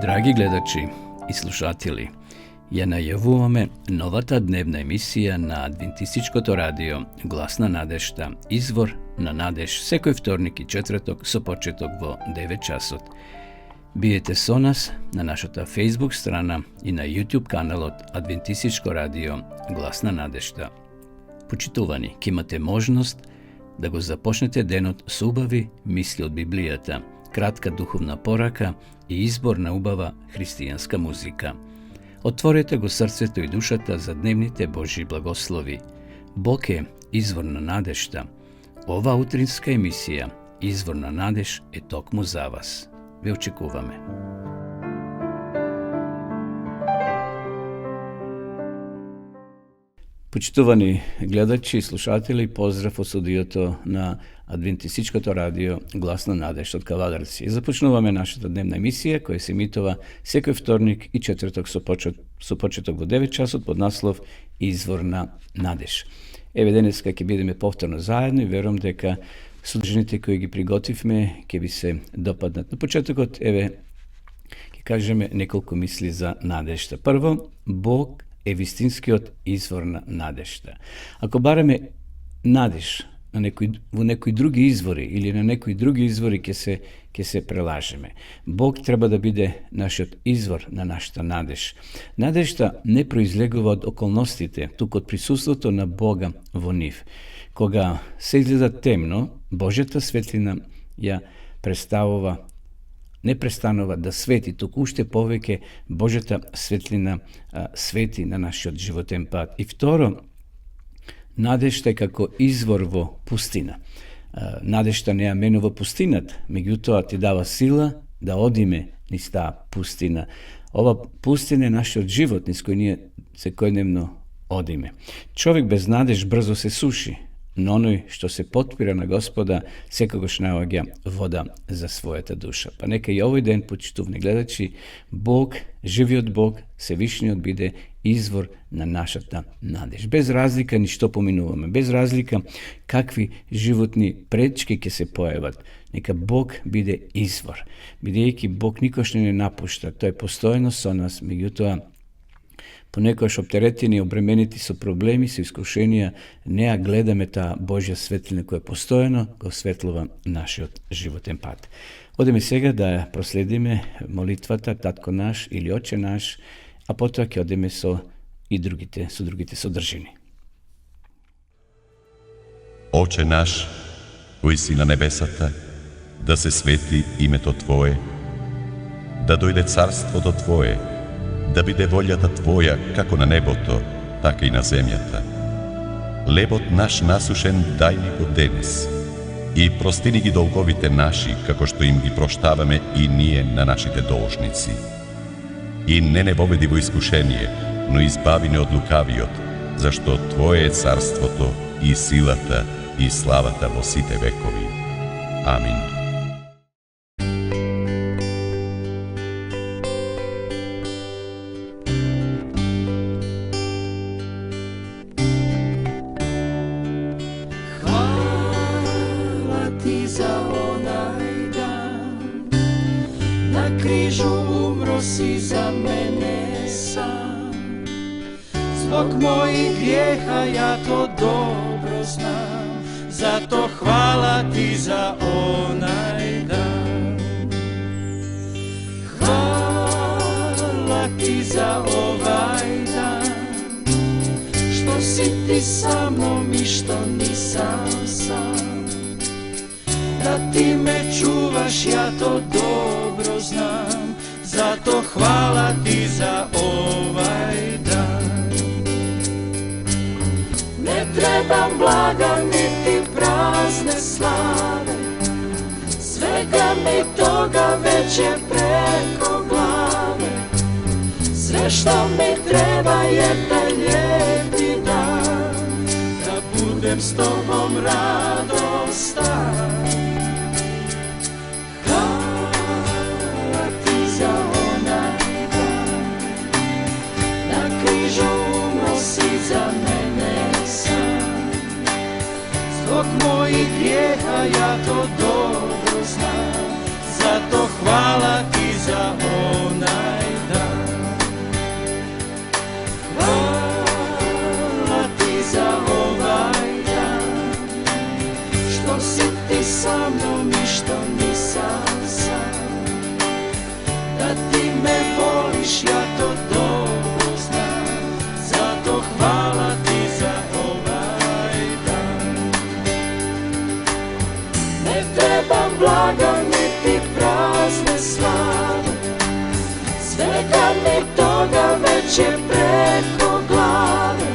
Драги гледачи и слушатели, ја најавуваме новата дневна емисија на Адвентистичкото радио Глас на надежта, извор на надеж, секој вторник и четврток со почеток во 9 часот. Биете со нас на нашата Facebook страна и на YouTube каналот Адвентистичко радио Глас на надежта. Почитувани, ќе имате можност да го започнете денот со убави мисли од Библијата, кратка духовна порака и избор на убава христијанска музика. Отворете го срцето и душата за дневните Божји благослови. Бог е извор на надежта. Ова утринска емисија, Извор на надеж, е токму за вас. Ве очекуваме. Почитувани гледачи и слушатели, поздрав од студиото на Адвентистичкото радио Глас на надеж од Кавадарци. Започнуваме нашата дневна емисија, која се емитува секој вторник и четврток со почеток во 9 часот под наслов Извор на надеж. Еве денеска ќе бидеме повторно заедно и верувам дека содржините кои ги приготвивме ќе ви се допаднат. На почетокот, еве, ќе кажеме неколку мисли за надежта. Прво, Бог е вистинскиот извор на надежта. Ако бараме надеж во некои други извори или на некои други извори ќе се прелажеме. Бог треба да биде нашиот извор на нашата надеж. Надежта не произлегува од околностите, туку од присуството на Бога во нив. Кога се изгледа темно, Божјата светлина ја представува, не престанува да свети, туку уште повеќе Божјата светлина свети на нашиот животен пат. И второ, надежта е како извор во пустина. Надежта не ја менува пустината, меѓутоа ти дава сила да одиме низ таа пустина. Ова пустина е нашиот живот, низ кој ние секојдневно одиме. Човек без надеж брзо се суши, но оној што се потпира на Господа секогаш наоѓа вода за својата душа. Па нека и овој ден, почитувани гледачи, Бог, живиот Бог, Севишниот биде извор на нашата надеж. Без разлика ни што поминуваме, без разлика какви животни пречки ќе се појават, нека Бог биде извор. Бидејќи Бог никош не напушта, тој е постојано со нас, меѓутоа понекогаш оптеретени, обременети со проблеми, со искушенија, не ја гледаме таа Божја светлина која постојано го осветлува нашиот животен пат. Одеме сега да проследиме молитвата Татко наш или Оче наш, а потоа ќе одеме со другите содржини. Оче наш, кој си на небесата, да се свети името Твое, да дојде царството Твое, да биде волјата Твоја како на небото, така и на земјата. Лебот наш насушен дај ни го денес и прости ни ги долговите наши, како што им ги проштаваме и ние на нашите должници. И не воведи во искушение, но избави не од лукавиот, зашто Твое е царството и силата и славата во сите векови. Амин. Zbog mojih grijeha ja to dobro znam, zato hvala ti za onaj dan. Hvala ti za ovaj dan, što si ti sa mnom i što nisam sam. Da ti me čuvaš ja to dobro znam, zato hvala ti za ovaj dan. Ne trebam blaga niti prazne slave, svega mi toga već je preko glave. Sve što mi treba je taj lijepi dan, da budem s tobom radostan. Hvala ti za onaj dan, na križu umro si za mene sam. Zbog mojih grijeha ja to dobro znam, zato hvala ti za onaj Ako si ti sa mnom, ništa nisam sam. Da ti me voliš, ja to dobro znam. Zato hvala ti za ovaj dan. Ne trebam blaga niti prazne slave, svega mi toga već je preko glave.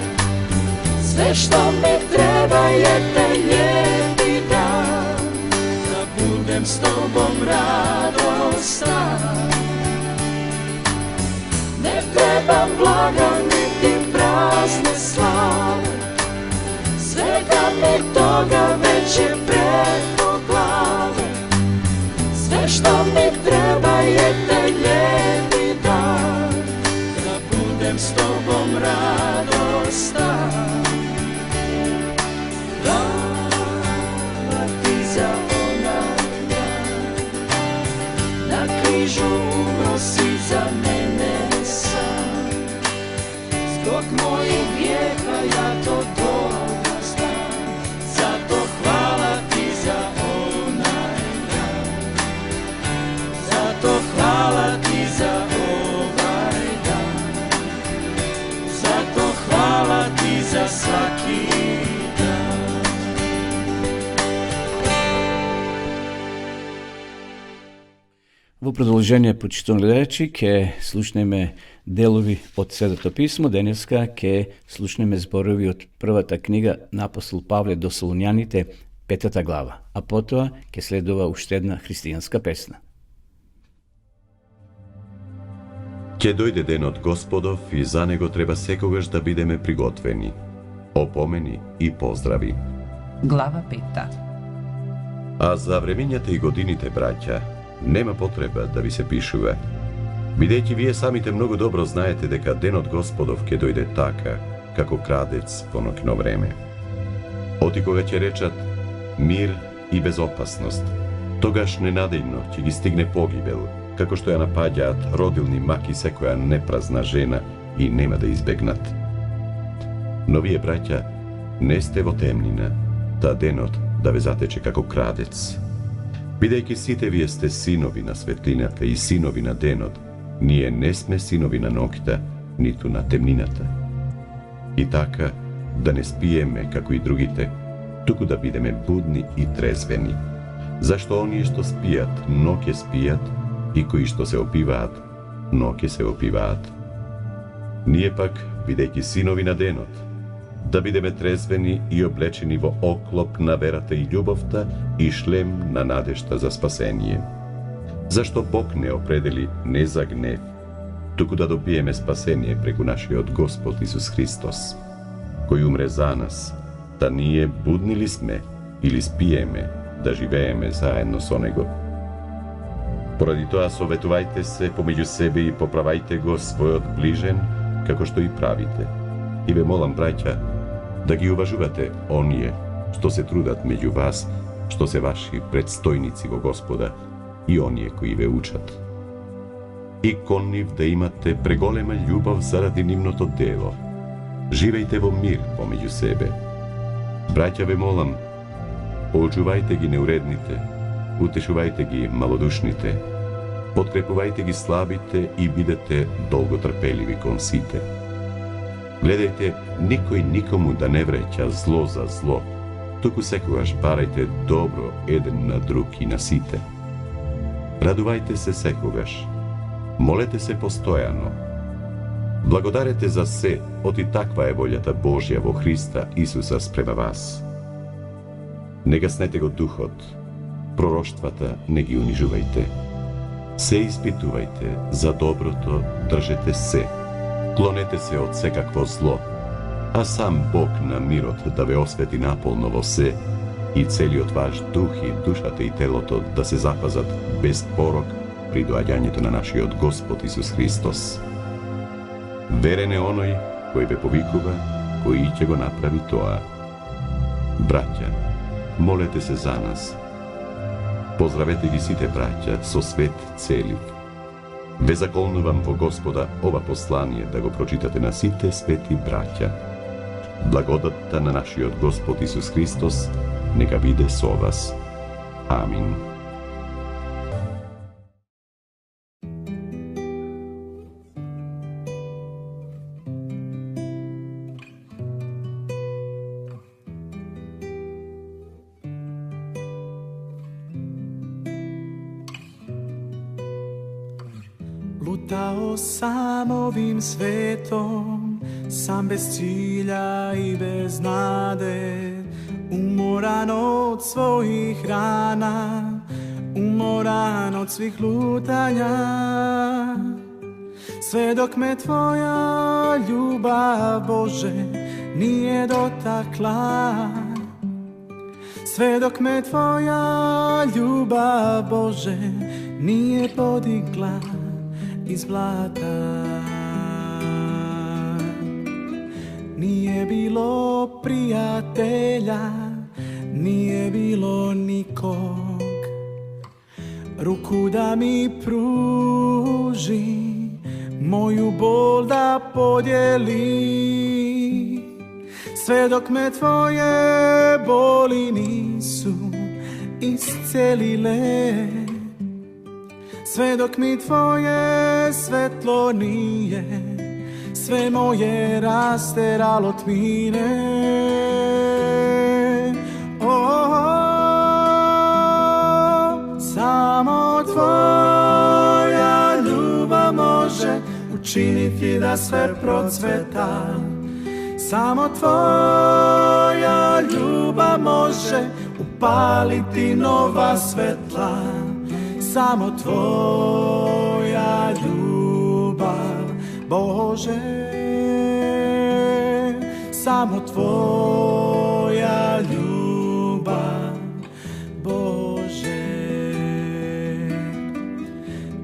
Sve što mi treba je taj lijepi dan, da budem s tobom radostan. Ne trebam blaga niti prazne slave, svega mi toga već je preko glave. Sve što mi treba je taj lijepi dan, da budem s tobom radostan. Hvala ti za onaj dan, na križu umro si za mene sam. Zbog mojih grijeha ja to dobro znam, zato hvala ti za onaj dan. Zato hvala ti za ovaj dan, zato hvala ti za svaki dan. Во продолжение, почитувани гледачи, ќе слушнеме делови од Светото писмо. Денеска ќе слушнеме зборови од првата книга на апостол Павле до Солуњаните, 5 глава, а потоа ќе следува уште една христијанска песна. Ќе дојде денот Господов и за него треба секогаш да бидеме приготвени. Опомени и поздрави. Глава 5. А за времењата и годините, браќа, нема потреба да ви се пишува, бидејќи вие самите многу добро знаете дека денот Господов ќе дојде така, како крадец во ноќно време. Оти кога ќе речат мир и безопасност, тогаш ненадејно ќе ги стигне погибел, како што ја напаѓаат родилни маки секоја непразна жена и нема да избегнат. Но вие, браќа, не сте во темнина, та денот да ве затече како крадец. Бидејќи сите вие сте синови на светлината и синови на денот, ние не сме синови на ноќта, ниту на темнината. И така, да не спиеме како и другите, туку да бидеме будни и трезвени. Зашто оние што спијат, но ќе спијат, и кои што се опиваат, но ќе се опиваат. Ние пак, бидејќи синови на денот, да бидеме трезвени и облечени во оклоп на верата и љубовта и шлем на надежта за спасение. Зашто Бог не определи не за гнев, туку да добиеме спасение преку нашиот Господ Исус Христос, кој умре за нас, да ние будни ли сме или спиеме, да живееме заедно со Него. Поради тоа советувајте се помеѓу себе и поправајте го својот ближен, како што и правите. И ве молам, браќа, да ги уважувате оние што се трудат меѓу вас, што се ваши предстојници во Господа и оние кои ве учат. И кон нив да имате преголема љубов заради нивното дело. Живејте во мир помеѓу себе. Браќа, ве молам, поучувајте ги неуредните, утешувајте ги малодушните, подкрепувајте ги слабите и бидете долготрпеливи кон сите. Гледајте никој никому да не вреќа зло за зло, туку секогаш барајте добро еден на друг и на сите. Радувајте се секогаш, молете се постојано. Благодарете за се, оти таква е волјата Божја во Христа Исуса спрема вас. Не гаснете го духот, пророштвата не ги унижувајте. Се испитувајте, за доброто држете се, клонете се од секакво зло, а сам Бог на мирот да ве освети наполно во се и целиот ваш дух и душата и телото да се запазат без порок при доаѓањето на нашиот Господ Исус Христос. Верен е оној кој ве повикува, кој ќе го направи тоа. Браќа, молете се за нас. Поздравете ги сите браќа со свет целив. Ве заколнувам во Господа ова послание да го прочитате на сите свети браќа. Благодатта на нашиот Господ Исус Христос neka vide so vas. Amin. Lutao sam ovim svetom, sam bez cilja i bez nade, umoran od svojih rana, umoran od svih lutanja. Sve dok me tvoja ljubav, Bože, nije dotakla, sve dok me tvoja ljubav, Bože, nije podigla iz blata. Nije bilo prijatelja, nije bilo nikog, ruku da mi pruži, moju bol da podijeli. Sve dok me tvoje boli nisu iscelile, sve dok mi tvoje svetlo nije sve moje rasteralo tmine. Samo tvoja ljubav može učiniti da sve procveta. Samo tvoja ljubav može upaliti nova svetla. Samo tvoja ljubav, Bože, samo tvoja ljubav, Bože.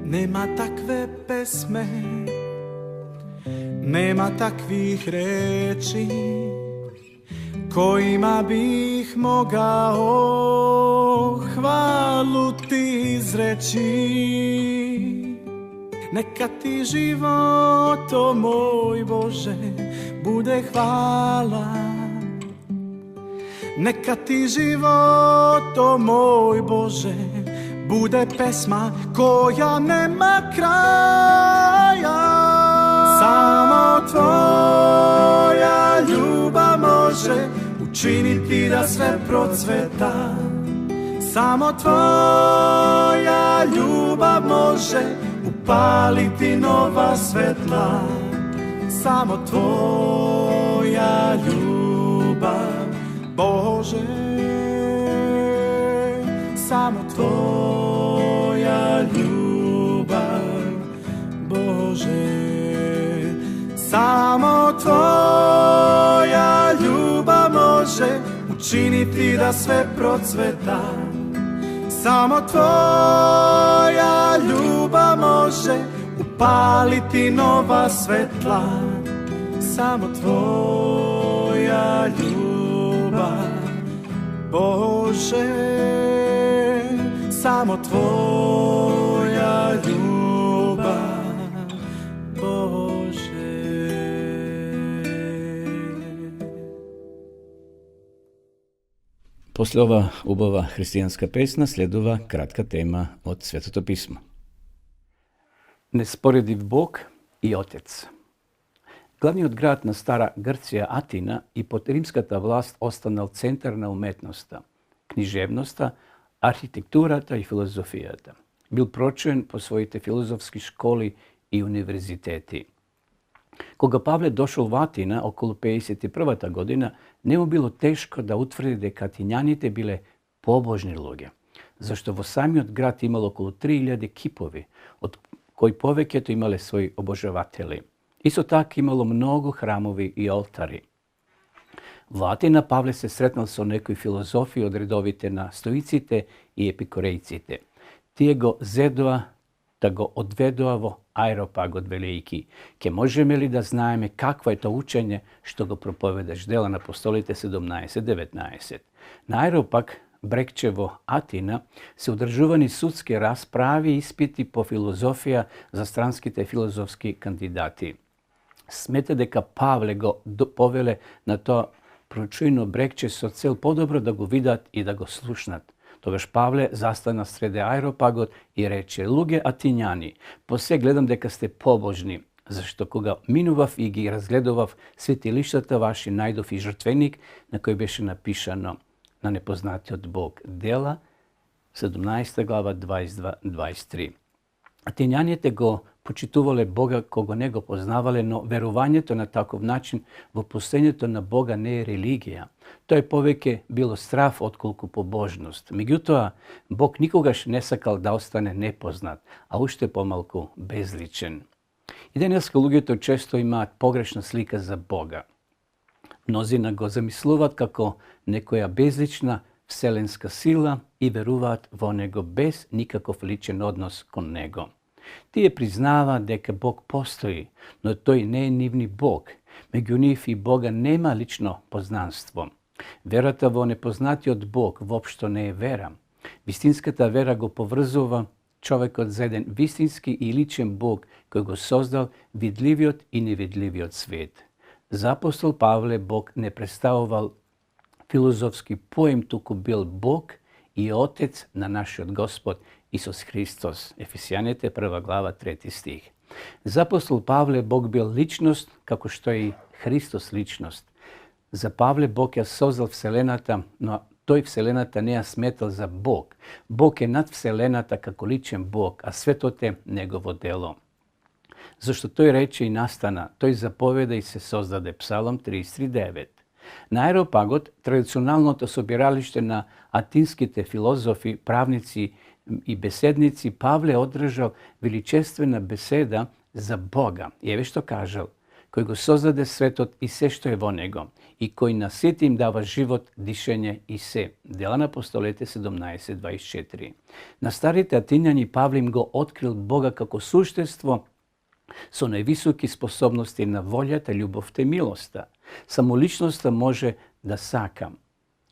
Nema takve pesme, nema takvih reči kojima bih mogao hvalu ti izreći. Neka ti život, o moj Bože, bude hvala. Neka ti život, o moj Bože, bude pesma koja nema kraja. Samo tvoja ljubav može učiniti da sve procveta. Samo tvoja ljubav može upaliti nova svetla. Samo tvoja ljubav, Bože, samo tvoja ljubav, Bože. Samo tvoja ljubav može učiniti da sve procveta. Samo tvoja ljubav može upaliti nova svetla. Samo tvoja ljubav, Bože, samo tvoja ljubav, Bože. После ова убава христијанска песна следува кратка тема од Светото писмо. Неспоредив Бог и Отец. Главниот град на Стара Грција, Атина, и под римската власт останал центар на уметноста, книжевноста, архитектурата и филозофијата. Бил прочуен по своите филозофски школи и универзитети. Кога Павле дошол во Атина околу 51 година, не му било тешко да утврди дека атињаните биле побожни луѓе, зашто во самиот град имало околу 3000 кипови, од кои повеќето имале своји обожаватели. Исто така имало многу храмови и олтари. Во Атина Павле се сретнал со некои филозофи од редовите на стоиците и епикурејците. Тие го зедоа да го одведоа во Аеропагот велики. Ке можеме ли да знаеме какво е тоа учење што го проповедаш? Дела на апостолите 17-19. На Аеропаг, брегче во Атина, се одржувани судски расправи и испити по филозофија за странските филозофски кандидати. Смета дека Павле го повеле на тоа прочујно брекче со цел подобро да го видат и да го слушнат. Тогаш Павле застана среде аеропагот и рече: луѓе атињани, посе гледам дека сте побожни, зашто кога минував и ги разгледував светилиштата ваши, најдов и жртвеник на кој беше напишано на непознатиот Бог. Дела 17 глава 22-23. Атињаните го почитувале Бога кога не го познавале, но верувањето на таков начин во постоењето на Бога не е религија. Тој повеќе било страв отколку побожност. Меѓутоа, Бог никогаш не сакал да остане непознат, а уште помалку безличен. И денеска луѓето често имаат погрешна слика за Бога. Мнозина го замислуваат како некоја безлична вселенска сила и веруваат во него без никаков личен однос кон него. Тие признаваат дека Бог постои, но тој не е нивни Бог. Меѓу нив и Бога нема лично познанство. Верата во непознатиот Бог воопшто не е вера. Вистинската вера го поврзува човекот за еден вистински и личен Бог кој го создал видливиот и невидливиот свет. За апостол Павле Бог не представувал филозофски поем, туку бил Бог и Отец на нашиот Господ Исус Христос. Ефесијаните 1 глава 3 стих. За апостол Павле Бог бил личност, како што и Христос личност. За Павле Бог ја создал Вселената, но тој Вселената не ја сметал за Бог. Бог е над Вселената како личен Бог, а светот е негово дело. Зашто тој рече и настана, тој заповеда и се создаде. Псалом 33:9. На Аеропагот, традиционалното собиралиште на атинските филозофи, правници и беседници, Павле одржал величествена беседа за Бога. И еве што кажал: кој го создаде светот и се што е во него, и кој на сите им дава живот, дишење и се. Дела на апостолите 17:24. На старите атињани Павле им го открил Бога како суштество со највисоки способности на волјата, љубовта и милоста. Само личноста може да сака.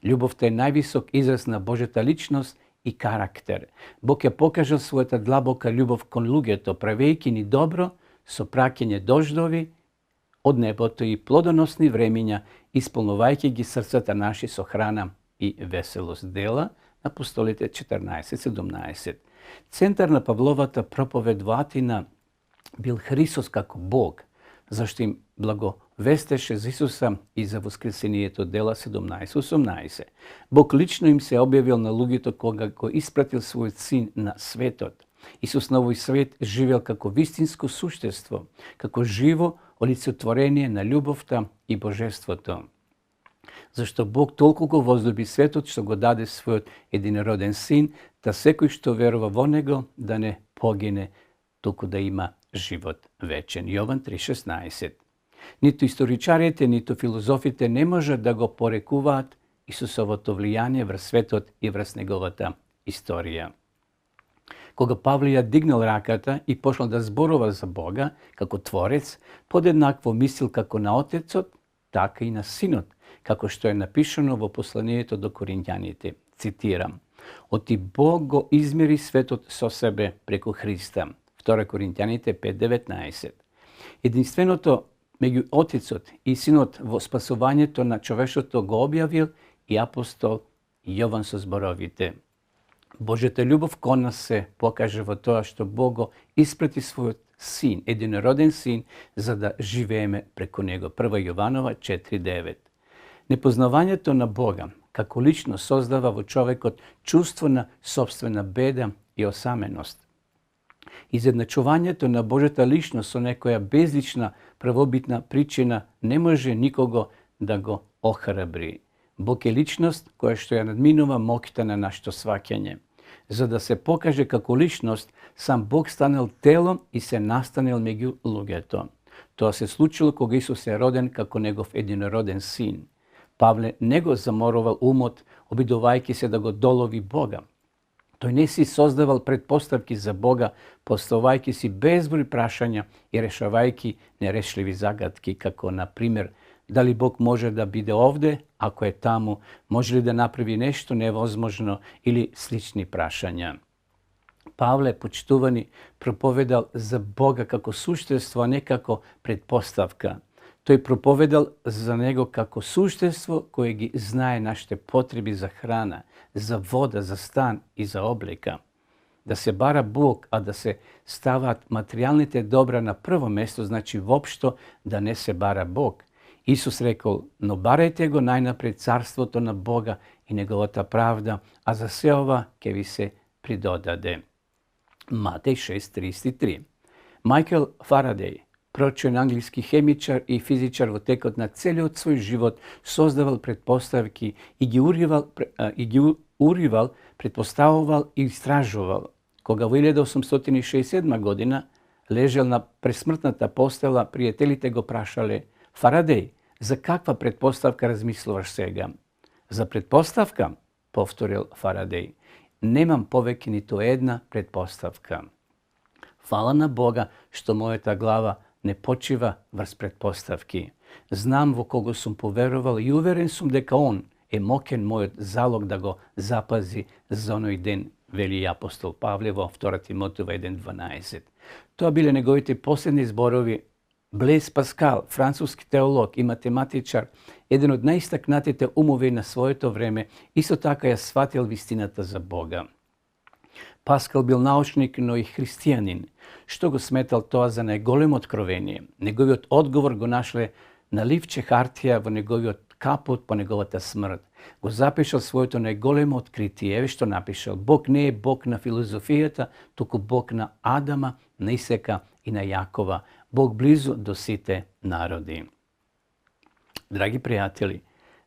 Љубовта е највисок израз на Божјата личност и карактер. Бог ја покажал својата длабока љубов кон луѓето, правејќи ни добро со праќање дождови од небото и плодоносни времиња, исполнувајќи ги срцата наши со храна и веселост. Дела на апостолите 14:17. Центар на Павловата проповед во Атина бил Христос како Бог, зашто им благовестеше за Исуса и за воскресението. Дела 17:18. Бог лично им се објавил на луѓето кога го испратил својот син на светот. Исус на овој свет живел како вистинско суштество, како живо олицетворение на љубовта и божеството. Зашто Бог толку го возлюби светот што го даде својот единороден син, да секој што верува во него да не погине, туку да има живот вечен. Јован 3:16. Ниту историчарите, ниту филозофите не можат да го порекуваат Исусовото влијание врз светот и врз неговата историја. Кога Павле ја дигнал раката и почнал да зборува за Бога како Творец, подеднакво мислил како на Отецот, така и на Синот, како што е напишано во посланието до Коринјаните. Цитирам: Оти Бог го измери светот со себе преку Христа. 2 Коринјаните 5:19. Единственото меѓу Отецот и Синот во спасувањето на човештвото го објавил и апостол Јован со зборовите: Божјата љубов кон нас се покаже во тоа што Бог го испрати својот син, единороден син, за да живееме преку него. 1 Јованова 4:9. Непознавањето на Бога како лично создава во човекот чувство на сопствена беда и осаменост. Изедначувањето на Божјата личност со некоја безлична правобитна причина не може никого да го охрабри. Бог е личност која што ја надминува моќта на нашето сваќање. За да се покаже како личност, сам Бог станал тело и се настанел меѓу луѓето. Тоа се случило кога Исус е роден како негов единороден син. Павле не го заморувал умот, обидувајќи се да го долови Бога. Тој не си создавал предпоставки за Бога, поставајќи си безброј прашања и решавајќи нерешливи загадки, како, на пример, дали Бог може да биде овде, ако е таму, може ли да направи нешто невозможно или слични прашања. Павле, почитувани, проповедал за Бога како суштество, а не како предпоставка. Тој проповедал за него како суштество кое ги знае нашите потреби за храна, за вода, за стан и за облека. Да се бара Бог, а да се ставаат материјалните добра на прво место, значи воопшто да не се бара Бог. Исус рекол, но барајте го најнапред царството на Бога и неговата правда, а за се ова ќе ви се придодаде. Матеј 6:33. Майкл Фарадеј, прочен англиски хемичар и физичар во текот на целиот свој живот, создавал предпоставки и ги уривал, предпоставувал и истражувал. Кога во 1867 година лежел на пресмртната постела, пријателите го прашале: Фарадеј, за каква предпоставка размислуваш сега? За предпоставка, повторил Фарадеј, немам повеќе ниту една предпоставка. Фала на Бога што мојата глава не почива врз предпоставки. Знам во кого сум поверувал и уверен сум дека Он е мокен мојот залог да го запази за оној ден, вели апостол Павле во 2 Тимотева 1:12. Тоа биле неговите последни зборови. Блез Паскал, француски теолог и математичар, еден од најистакнатите умови на своето време, исто така ја сватил вистината за Бога. Паскал бил научник, но и христијанин. Што го сметал тоа за најголемо откровение? Неговиот одговор го нашле на ливче хартија во неговиот капот по неговата смрт. Го запишал своето најголемо откритие. Еве што напишал: Бог не е Бог на филозофијата, туку Бог на Адама, на Исека и на Јакова. Бог близу до сите народи. Драги пријатели,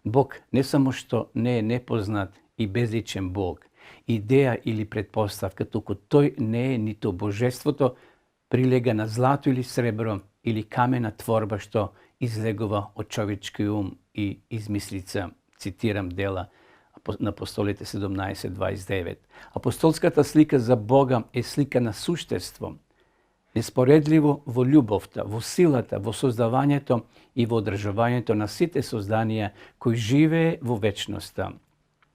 Бог не само што не е непознат и безличен Бог, идеја или предпоставка, туку тој не е ниту божеството прилега на злато или сребро или камена творба што излегува од човечки ум и измислица. Цитирам дела на апостолите 17:29. Апостолската слика за Бога е слика на суштество, неспоредливо во љубовта, во силата, во создавањето и во одржувањето на сите созданија кои живее во вечноста,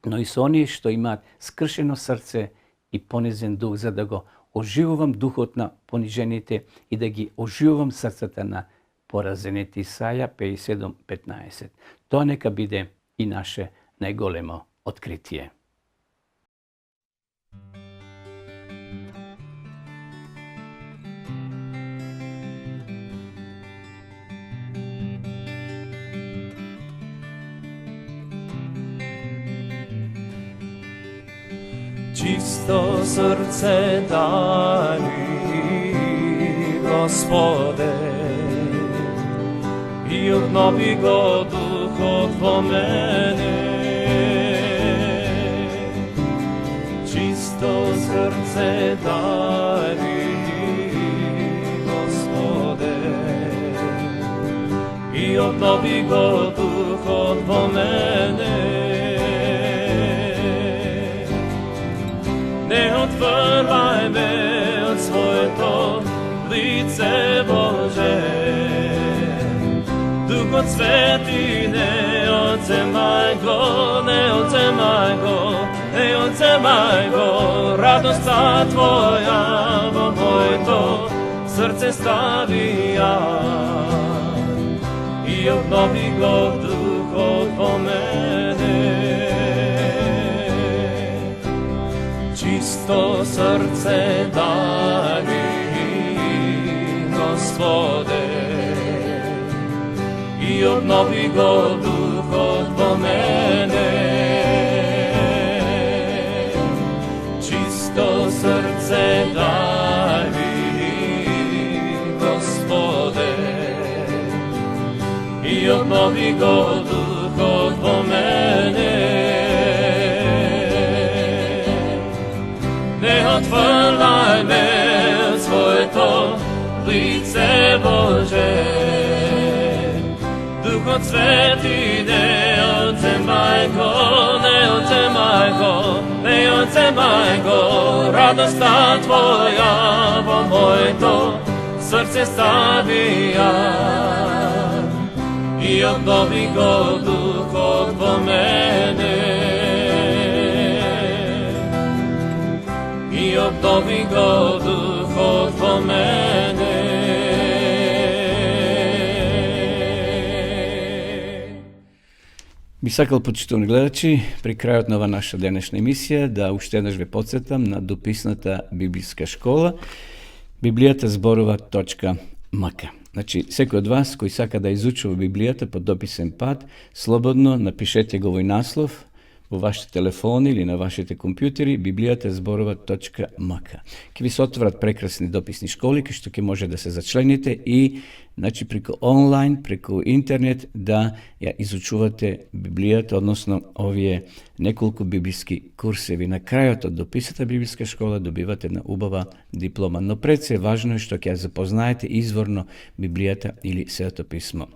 но и со оние што имаат скршено срце и понизен дух, за да го оживувам духот на понижените и да ги оживувам срцата на поразените. Исаја 57:15. Тоа нека биде и наше најголемо откритие. Чисто срце дај, Господе, и обнови го духот во мене. Чисто срце дај, Господе, и обнови го духот во мене. Не отврвај ме од своето лице, Боже. Духот Свети, не одземај го, не одземај го, не одземај го. Радоста Твоја во моето срце ставија и обнови го духот во мене. Чисто срце дај, Господе, и обнови го духот во мене. Чисто срце дај, Господе, и обнови го духот во мене. Не отврвај ме од своето лице, Боже. Духот Свети, не одземај го, не одземај го, не одземај го. Радоста Твоја во моето срце ставија и обнови го духот во мене. И обнови го духот во мене. Би сакал, почитувани гледачи, при крајот на ова наша денешна емисија да уште еднаш ве потсетам на дописната библиска школа bibliјата_зборува.mk. Значи, секој од вас кој сака да изучува Библијата по дописен пат, слободно напишете го овој наслов во вашите телефони или на вашите компјутери bibliјата_зборува.mk. Ќе ви се отворат прекрасни дописни школи кај што ќе може да се зачлените и значи преку онлайн, преку интернет да ја изучувате Библијата, односно овие неколку библиски курсеви. На крајот од дописата библиска школа добивате една убава диплома, но пред се важно е што ќе ја запознаете изворно Библијата или Светото писмо.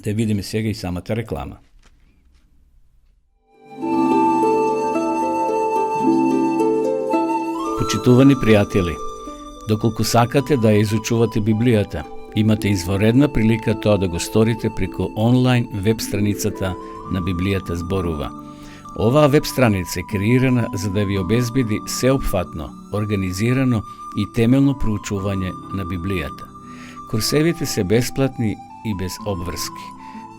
Да видиме сега и самата реклама. Почитувани пријатели, доколку сакате да ја изучувате Библијата, имате изворедна прилика тоа да го сторите преку онлайн веб страницата на Библијата зборува. Оваа веб страница е креирана за да ви обезбеди сеопфатно, организирано и темелно проучување на Библијата. Курсевите се бесплатни и без обврски.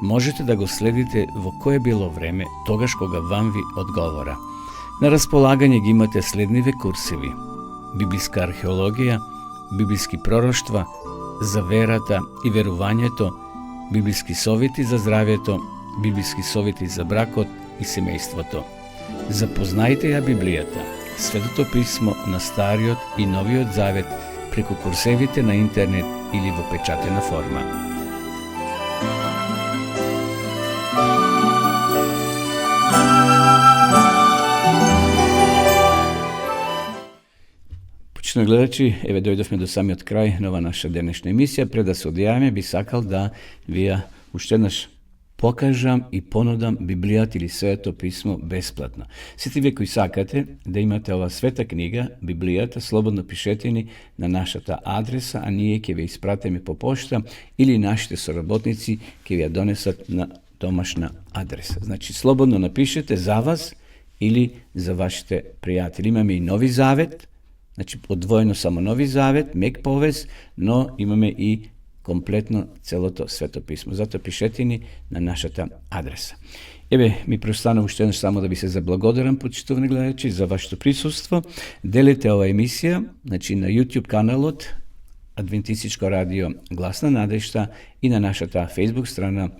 Можете да го следите во кое било време, тогаш кога вам ви одговора. На располагање ги имате следниве курсеви: библиска археологија, библиски пророштва, за верата и верувањето, библиски совети за здравјето, библиски совети за бракот и семејството. Запознајте ја Библијата, Светото писмо на Стариот и Новиот Завет преку курсевите на интернет или во печатена форма. Почитувани гледачи, еве дојдовме до самиот крај на ова наша денешна емисија. Пред да се одјавиме, би сакал да ви ја уште еднаш покажам и понудам Библијата или Светото писмо бесплатно. Сите вие кои сакате да имате ова света книга, Библијата, слободно пишете ни на нашата адреса, а ние ќе ве испратиме по пошта или нашите соработници ќе ви ја донесат на домашна адреса. Значи, слободно напишете за вас или за вашите пријатели. Имаме и Нови Завет, значи одвоено само Нови Завет, мек повез, но имаме и комплетно целото Свето писмо. Затоа пишете ни на нашата адреса. Еве, ми преостана уште еднаш само да ви се заблагодарам, почитувани гледачи, за вашето присуство. Делите ова емисија, значи на YouTube каналот Адвентистичко радио Глас на надежта и на нашата Facebook страна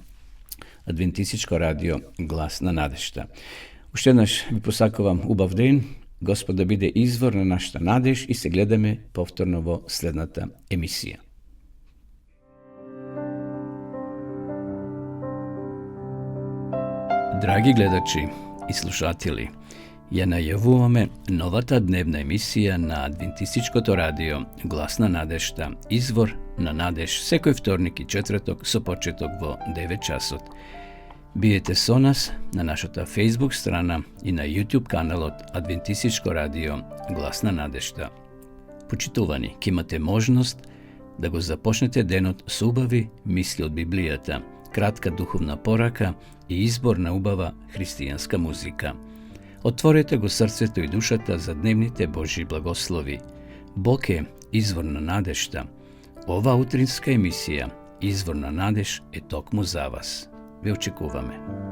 Адвентистичко радио Глас на надежта. Уште еднаш ви посакувам убав ден, Господ да биде извор на нашата надеж и се гледаме повторно во следната емисија. Драги гледачи и слушатели, ја најавуваме новата дневна емисија на Адвентистичкото радио Глас на надежта, извор на надеж, секој вторник и четврток со почеток во 9 часот. Биете со нас на нашата Facebook страна и на YouTube каналот Адвентистичко радио Глас на надежта. Почитувани, ќе имате можност да го започнете денот со убави мисли од Библијата, кратка духовна порака и избор на убава христијанска музика. Отворете го срцето и душата за дневните Божји благослови. Бог е извор на надежта. Ова утринска емисија, Извор на надеж, е токму за вас. Ве очекуваме.